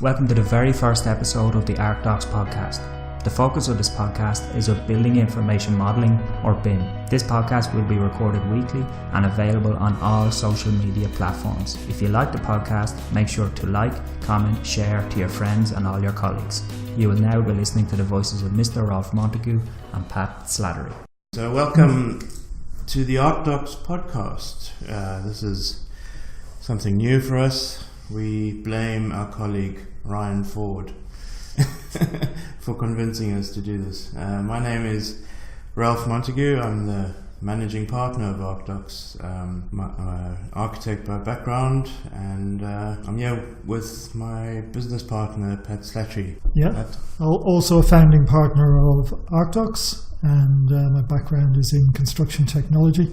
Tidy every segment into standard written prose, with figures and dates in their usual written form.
Welcome to the very first episode of the ArcDox podcast. The focus of this podcast is of Building Information Modelling, or BIM. This podcast will be recorded weekly and available on all social media platforms. If you like the podcast, make sure to like, comment, share to your friends and all your colleagues. You will now be listening to the voices of Mr. Rolf Montague and Pat Slattery. So welcome to the ArcDox podcast. This is something new for us. We blame our colleague Ryan Ford for convincing us to do this. My name is Ralph Montague. I'm the managing partner of ArcDox. I'm an architect by background, and I'm here with my business partner Pat Slattery. Yeah, Pat. Also a founding partner of ArcDox. And my background is in construction technology.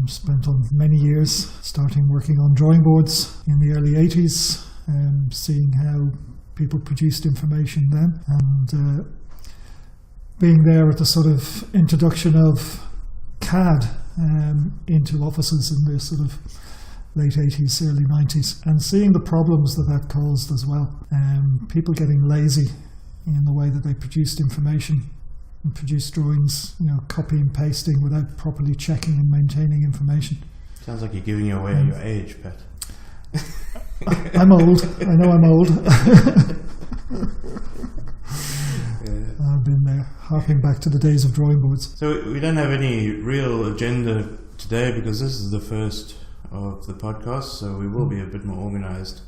Spent on many years starting working on drawing boards in the early 80s, seeing how people produced information then, and being there at the sort of introduction of CAD into offices in the sort of late 80s, early 90s, and seeing the problems that caused as well. People getting lazy in the way that they produced information and produce drawings, copy and pasting without properly checking and maintaining information. Sounds like you're giving away your age, Pat. I'm old. I know I'm old. Yeah. I've been there, harking back to the days of drawing boards. So we don't have any real agenda today because this is the first of the podcast, so we will be a bit more organised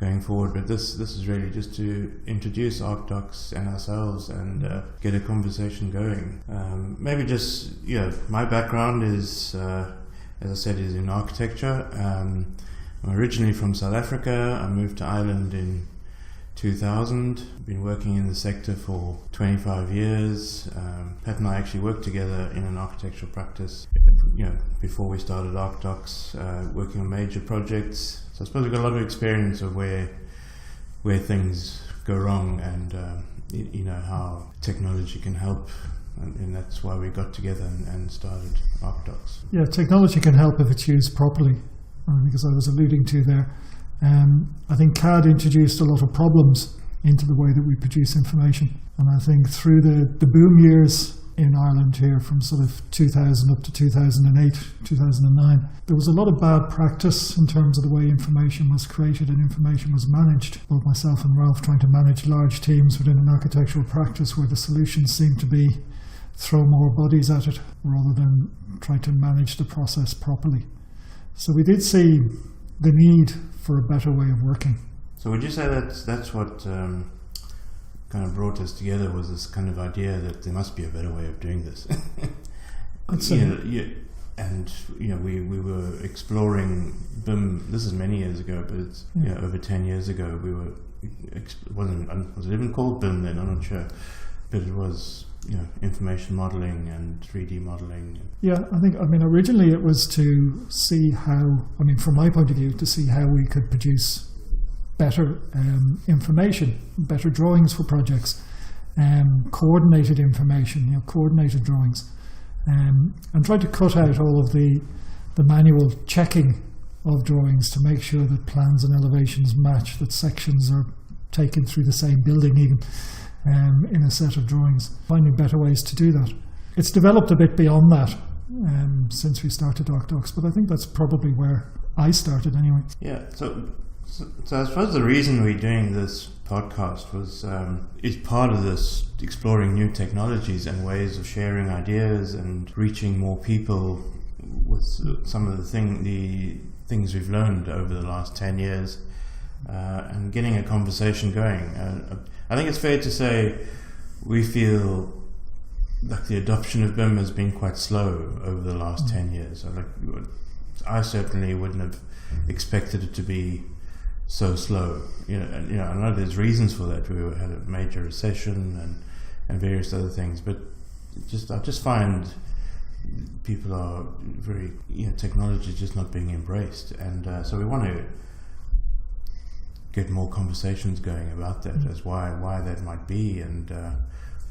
going forward, but this is really just to introduce ArcDox and ourselves and get a conversation going. Maybe just, my background is, as I said, is in architecture. I'm originally from South Africa. I moved to Ireland in 2000. I've been working in the sector for 25 years. Pat and I actually worked together in an architectural practice, before we started ArcDox, working on major projects. So I suppose we've got a lot of experience of where things go wrong and how technology can help, and that's why we got together and started ArcDox. Yeah, technology can help if it's used properly, because I was alluding to there. I think CAD introduced a lot of problems into the way that we produce information, and I think through the boom years in Ireland here from sort of 2000 up to 2008, 2009, there was a lot of bad practice in terms of the way information was created and information was managed. Both myself and Ralph trying to manage large teams within an architectural practice where the solutions seemed to be throw more bodies at it rather than try to manage the process properly. So we did see the need for a better way of working. So would you say that's what kind of brought us together, was this kind of idea that there must be a better way of doing this? We were exploring BIM. This is many years ago, but it's over 10 years ago. We were was it even called BIM then? I'm not sure, but it was information modelling and 3D modelling. Yeah, I mean originally it was to see how, from my point of view, to see how we could produce better information, better drawings for projects, coordinated information, coordinated drawings, and try to cut out all of the manual checking of drawings to make sure that plans and elevations match, that sections are taken through the same building even in a set of drawings. Finding better ways to do that. It's developed a bit beyond that since we started ArcDox, but I think that's probably where I started anyway. Yeah, so I suppose the reason we're doing this podcast is part of this exploring new technologies and ways of sharing ideas and reaching more people with some of the things we've learned over the last 10 years and getting a conversation going. I think it's fair to say we feel like the adoption of BIM has been quite slow over the last 10 years. I certainly wouldn't have expected it to be so slow. I know there's reasons for that. We had a major recession and various other things, but I just find people are very, technology is just not being embraced, and so we want to get more conversations going about that, as why that might be, and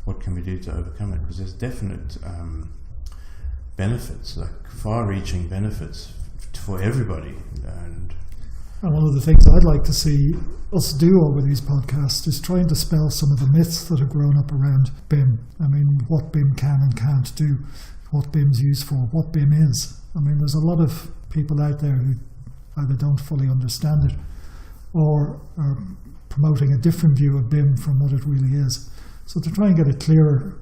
what can we do to overcome it, because there's definite benefits, like far-reaching benefits for everybody, and And one of the things I'd like to see us do over these podcasts is try and dispel some of the myths that have grown up around BIM. I mean, what BIM can and can't do, what BIM's used for, what BIM is. I mean, there's a lot of people out there who either don't fully understand it or are promoting a different view of BIM from what it really is. So to try and get a clearer,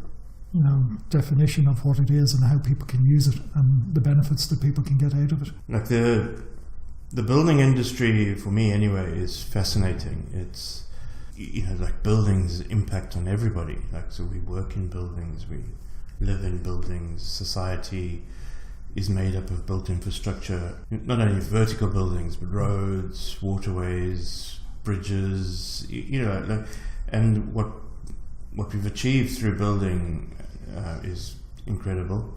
definition of what it is and how people can use it and the benefits that people can get out of it. Like the building industry, for me anyway, is fascinating. It's, like buildings impact on everybody. Like, so we work in buildings, we live in buildings, society is made up of built infrastructure, not only vertical buildings, but roads, waterways, bridges, and what we've achieved through building is incredible.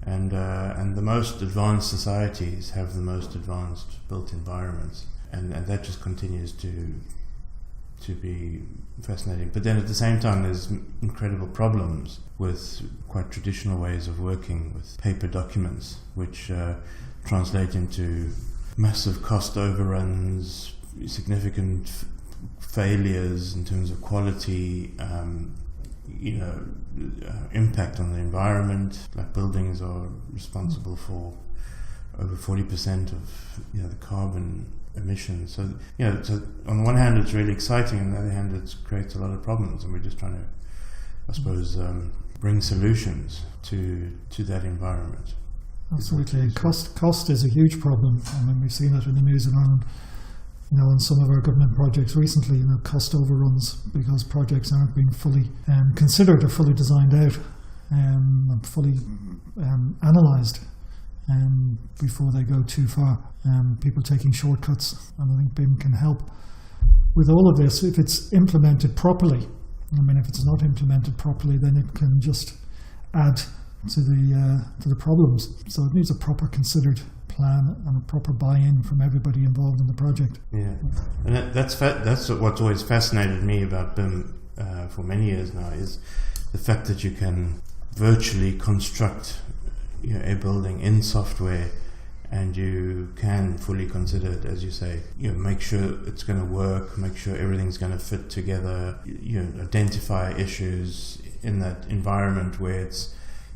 And the most advanced societies have the most advanced built environments, and that just continues to be fascinating. But then at the same time, there's incredible problems with quite traditional ways of working with paper documents, which translate into massive cost overruns, significant failures in terms of quality, impact on the environment. Like, buildings are responsible for over 40% of the carbon emissions. So so on the one hand it's really exciting, on the other hand it creates a lot of problems, and we're just trying to, I suppose, bring solutions to that environment. Absolutely. Cost is a huge problem. I mean, we've seen it in the news in Ireland. On some of our government projects recently, cost overruns because projects aren't being fully considered or fully designed out and fully analysed before they go too far. People taking shortcuts, and I think BIM can help with all of this if it's implemented properly. I mean, if it's not implemented properly, then it can just add to the problems. So it needs a proper considered plan and a proper buy-in from everybody involved in the project. Yeah, and that's what's always fascinated me about BIM for many years now, is the fact that you can virtually construct a building in software, and you can fully consider it, as you say, make sure it's going to work, make sure everything's going to fit together, identify issues in that environment where it's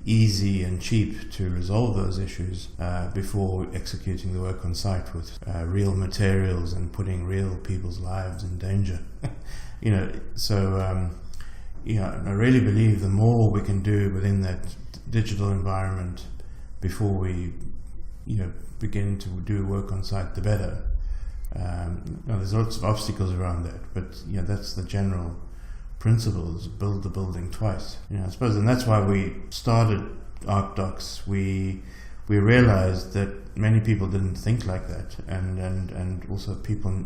easy and cheap to resolve those issues before executing the work on site with real materials and putting real people's lives in danger. I really believe the more we can do within that digital environment before we begin to do work on site, the better. There's lots of obstacles around that, but that's the general principles: build the building twice. I suppose, and that's why we started ArcDox. We realized that many people didn't think like that, and also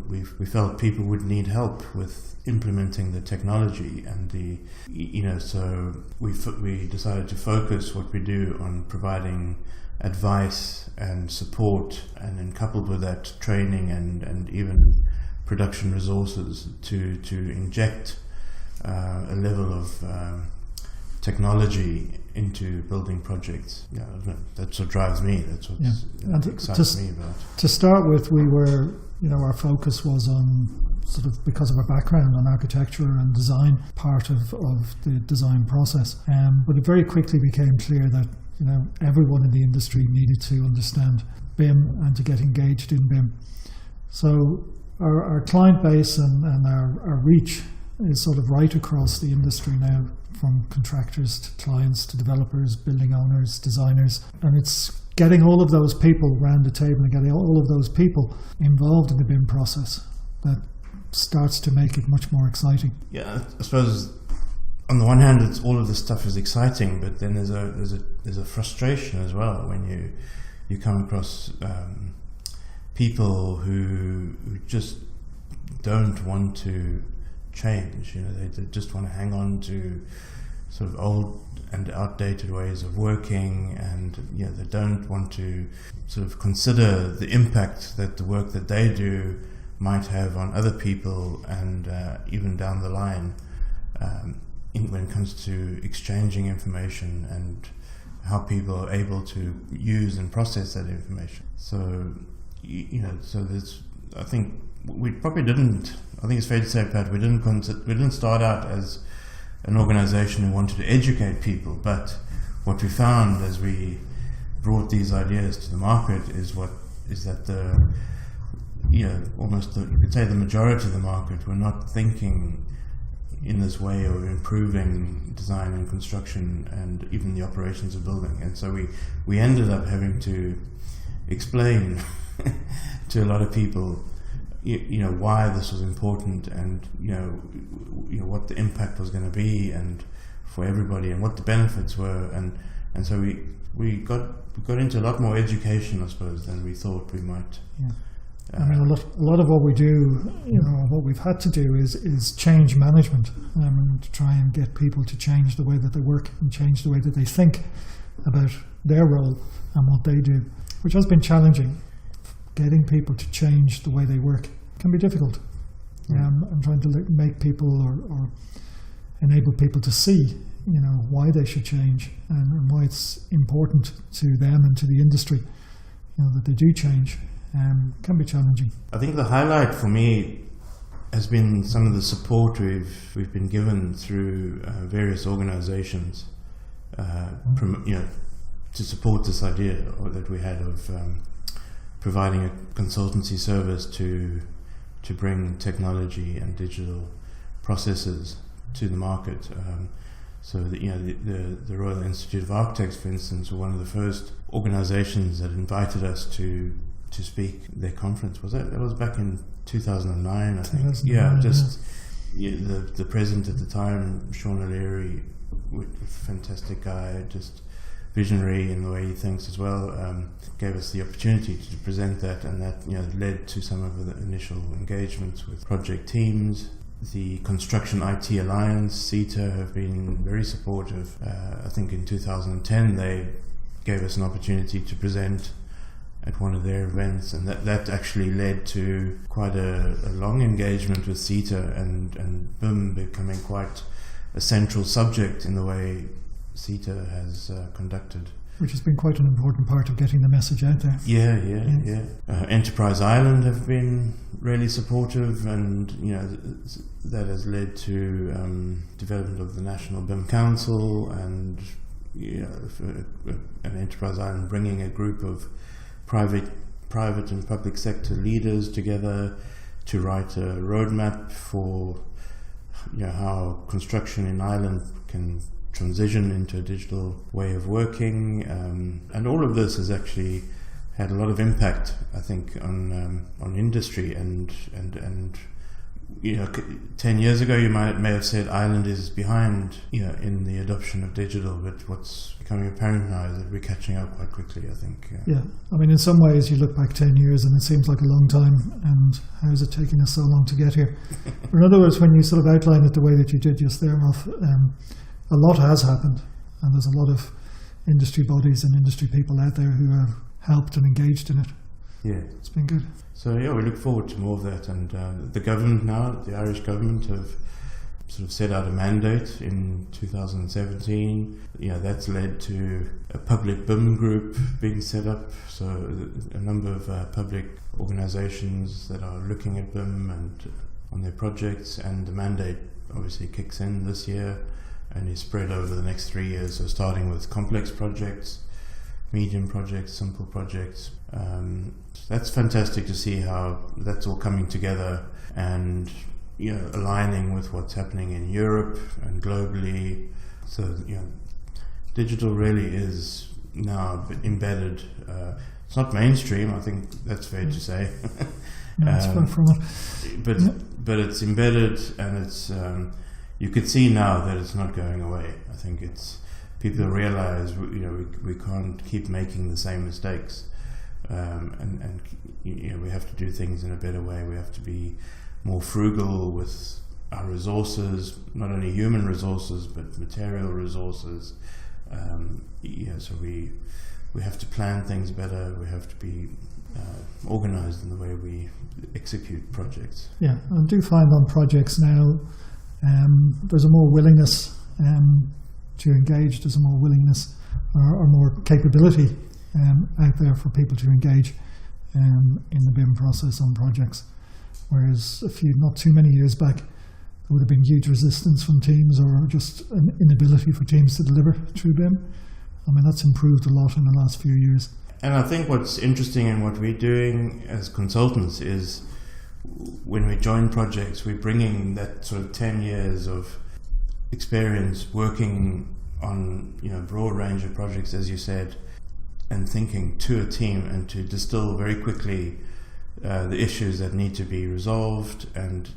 we felt people would need help with implementing the technology, and so we decided to focus what we do on providing advice and support, and then coupled with that, training and even production resources to inject a level of technology into building projects. That's what drives me. That's what excites me about. To start with, we were, our focus was on, sort of because of our background on architecture and design, part of the design process. But it very quickly became clear that everyone in the industry needed to understand BIM and to get engaged in BIM. So our client base and our reach is sort of right across the industry now, from contractors to clients to developers, building owners, designers, and it's getting all of those people around the table and getting all of those people involved in the BIM process that starts to make it much more exciting. Yeah, I suppose on the one hand, all of this stuff is exciting, but then there's a frustration as well when you come across people who just don't want to change. They just want to hang on to sort of old and outdated ways of working, and they don't want to sort of consider the impact that the work that they do might have on other people, and even down the line when it comes to exchanging information and how people are able to use and process that information. So so there's I think we probably didn't. I think it's fair to say, Pat, we didn't start out as an organisation who wanted to educate people, but what we found as we brought these ideas to the market is that almost you could say the majority of the market were not thinking in this way of improving design and construction and even the operations of building. And so we ended up having to explain to a lot of people why this was important, and what the impact was going to be and for everybody, and what the benefits were, and so we got into a lot more education, I suppose, than we thought we might. Yeah. I mean, a lot of what we do, what we've had to do is change management, and to try and get people to change the way that they work and change the way that they think about their role and what they do, which has been challenging. Getting people to change the way they work can be difficult. And trying to make people or enable people to see, why they should change and why it's important to them and to the industry, that they do change. Can be challenging. I think the highlight for me has been some of the support we've been given through various organisations, to support this idea that we had of providing a consultancy service to bring technology and digital processes to the market. So the Royal Institute of Architects, for instance, were one of the first organisations that invited us to speak at their conference. That was back in 2009, I think. The president at the time, Sean O'Leary, fantastic guy, just visionary in the way he thinks as well, gave us the opportunity to present that, and that led to some of the initial engagements with project teams. The Construction IT Alliance, CETA, have been very supportive. I think in 2010 they gave us an opportunity to present at one of their events, and that actually led to quite a long engagement with CETA and BIM becoming quite a central subject in the way CETA has conducted. Which has been quite an important part of getting the message out there. Yeah. Enterprise Ireland have been really supportive, and that has led to development of the National BIM Council, and an Enterprise Ireland bringing a group of private and public sector leaders together to write a roadmap for how construction in Ireland can transition into a digital way of working, and all of this has actually had a lot of impact, I think, on industry, and 10 years ago you may have said Ireland is behind in the adoption of digital, but what's becoming apparent now is that we're catching up quite quickly, I think. Yeah, I mean, in some ways you look back 10 years and it seems like a long time, and how is it taking us so long to get here? In other words, when you sort of outline it the way that you did just there, Ralph, a lot has happened, and there's a lot of industry bodies and industry people out there who have helped and engaged in it. Yeah, it's been good. So we look forward to more of that, and the government now, the Irish government, have sort of set out a mandate in 2017. That's led to a public BIM group being set up, so a number of public organisations that are looking at BIM and on their projects, and the mandate obviously kicks in this year and is spread over the next 3 years, so starting with complex projects, medium projects, simple projects. That's fantastic to see how that's all coming together and aligning with what's happening in Europe and globally. So digital really is now embedded. It's not mainstream, I think that's fair to say. No, it's far from it. But it's embedded, and it's you could see now that it's not going away. I think people realize we can't keep making the same mistakes, and we have to do things in a better way. We have to be more frugal with our resources, not only human resources but material resources. So we have to plan things better. We have to be organised in the way we execute projects. Yeah, I do find on projects now there's a more willingness to engage. There's a more willingness or more capability out there for people to engage. in the BIM process on projects. Whereas not too many years back, there would have been huge resistance from teams or just an inability for teams to deliver through BIM. I mean, that's improved a lot in the last few years. And I think what's interesting in what we're doing as consultants is when we join projects, we're bringing that sort of 10 years of experience working on a broad range of projects, as you said, and thinking to a team and to distill very quickly the issues that need to be resolved. And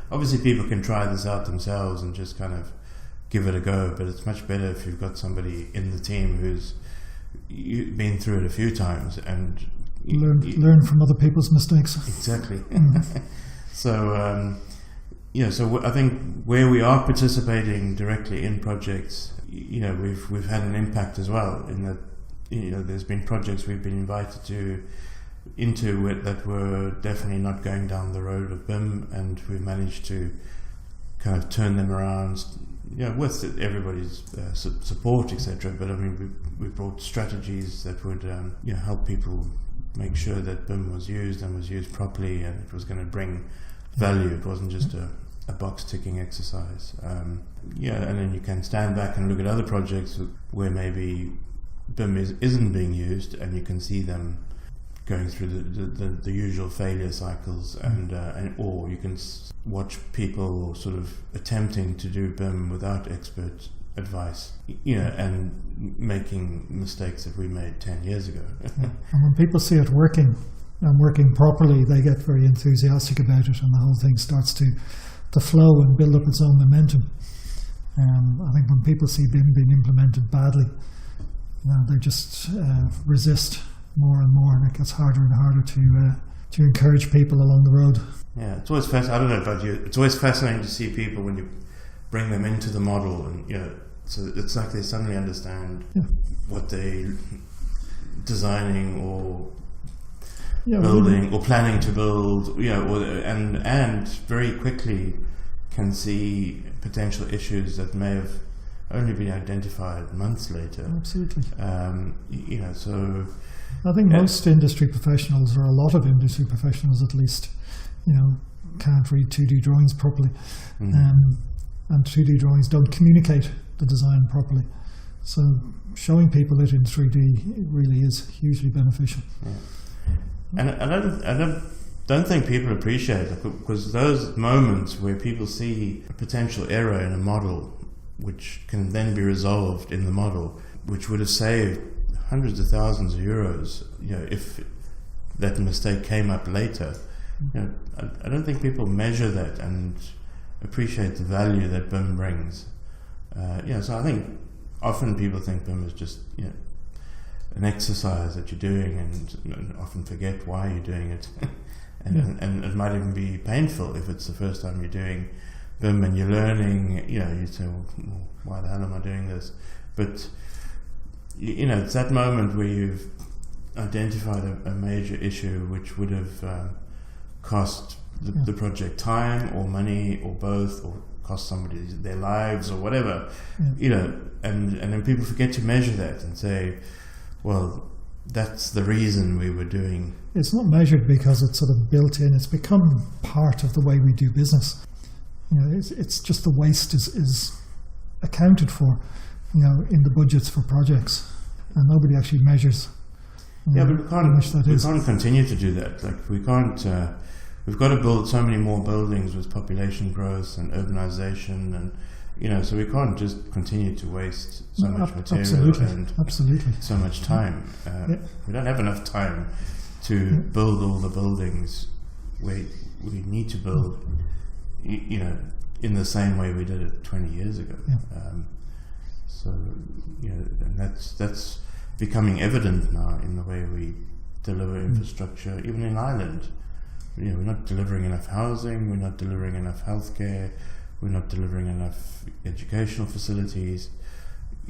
obviously people can try this out themselves and just kind of give it a go, but it's much better if you've got somebody in the team who's been through it a few times and learn from other people's mistakes. Exactly. So so I think where we are participating directly in projects, we've had an impact as well in that there's been projects we've been invited into it that were definitely not going down the road of BIM, and we managed to kind of turn them around, with everybody's support, etc. But I mean, we brought strategies that would help people make sure that BIM was used and was used properly, and it was going to bring value. It wasn't just a box ticking exercise. And then you can stand back and look at other projects where maybe BIM isn't being used, and you can see them going through the usual failure cycles, or you can watch people sort of attempting to do BIM without expert advice, and making mistakes that we made 10 years ago. And when people see it working and working properly, they get very enthusiastic about it, and the whole thing starts to flow and build up its own momentum. I think when people see BIM being implemented badly, they just resist more and more, and it gets harder and harder to encourage people along the road. Yeah, it's always fascinating. I don't know about you. It's always fascinating to see people when you bring them into the model, and so it's like they suddenly understand what they're designing or building or planning to build, and very quickly can see potential issues that may have only been identified months later. Absolutely. So I think most industry professionals, or a lot of industry professionals at least, can't read 2D drawings properly. And 2D drawings don't communicate the design properly. So showing people it in 3D really is hugely beneficial. Yeah. And I don't think people appreciate it, because those moments where people see a potential error in a model, which can then be resolved in the model, which would have saved hundreds of thousands of euros, if that mistake came up later. I don't think people measure that and appreciate the value that BIM brings. So I think often people think BIM is just an exercise that you're doing, and often forget why you're doing it. And it might even be painful if it's the first time you're doing BIM and you're learning. You say, well, why the hell am I doing this? But it's that moment where you've identified a major issue which would have cost the project time or money or both, or cost somebody their lives or whatever, and then people forget to measure that and say, well, that's the reason we were doing. It's not measured because it's sort of built in. It's become part of the way we do business. It's just the waste is accounted for, in the budgets for projects, and nobody actually measures. But we can't continue to do that. Like we can't. We've got to build so many more buildings with population growth and urbanization, and so we can't just continue to waste so much material and so much time. We don't have enough time to build all the buildings we need to build, in the same way we did it 20 years ago. And that's becoming evident now in the way we deliver infrastructure, even in Ireland. We're not delivering enough housing, we're not delivering enough healthcare, we're not delivering enough educational facilities.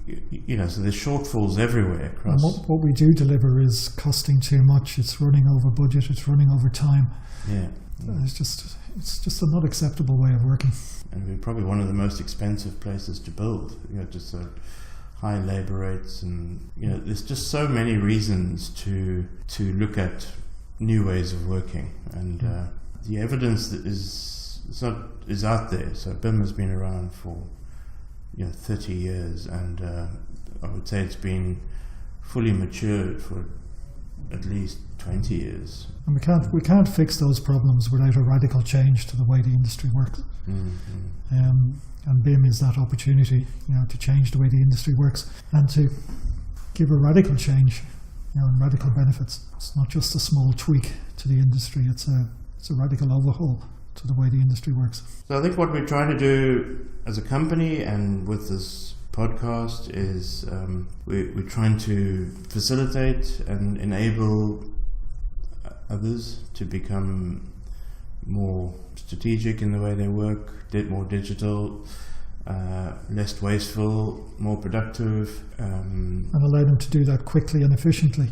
So there's shortfalls everywhere across. And what we do deliver is costing too much. It's running over budget. It's running over time. It's just a not acceptable way of working. And we're probably one of the most expensive places to build. Just high labour rates, and there's just so many reasons to look at new ways of working, and the evidence that is out there. So BIM has been around for 30 years, and I would say it's been fully matured for at least 20 years. And we can't fix those problems without a radical change to the way the industry works. And BIM is that opportunity, to change the way the industry works and to give a radical change, and radical benefits. It's not just a small tweak to the industry; it's a radical overhaul to the way the industry works. So I think what we're trying to do as a company and with this podcast is we're trying to facilitate and enable others to become more strategic in the way they work, more digital, less wasteful, more productive, and allow them to do that quickly and efficiently.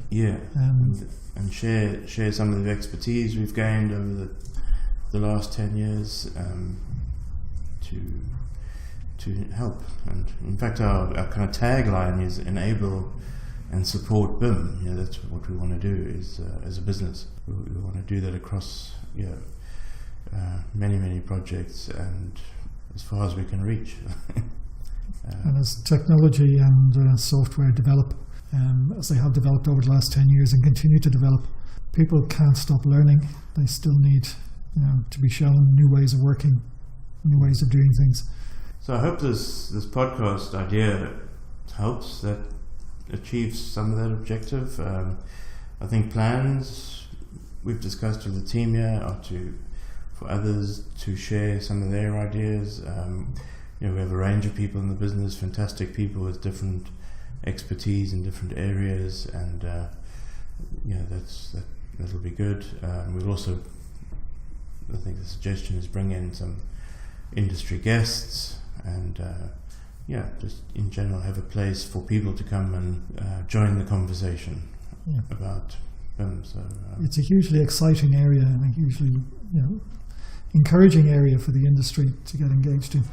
And share some of the expertise we've gained over the last 10 years to help. And in fact, our kind of tagline is enable and support BIM. That's what we want to do is as a business. We want to do that across many projects and as far as we can reach. And as technology and software develop, as they have developed over the last 10 years and continue to develop, people can't stop learning. They still need to be shown new ways of working, new ways of doing things. So I hope this podcast idea helps, that achieves some of that objective. I think plans we've discussed with the team here are for others to share some of their ideas. We have a range of people in the business, fantastic people with different expertise in different areas, and that'll be good. We'll also, I think the suggestion is bring in some industry guests and just in general have a place for people to come and join the conversation about BIM. So it's a hugely exciting area and a hugely encouraging area for the industry to get engaged in.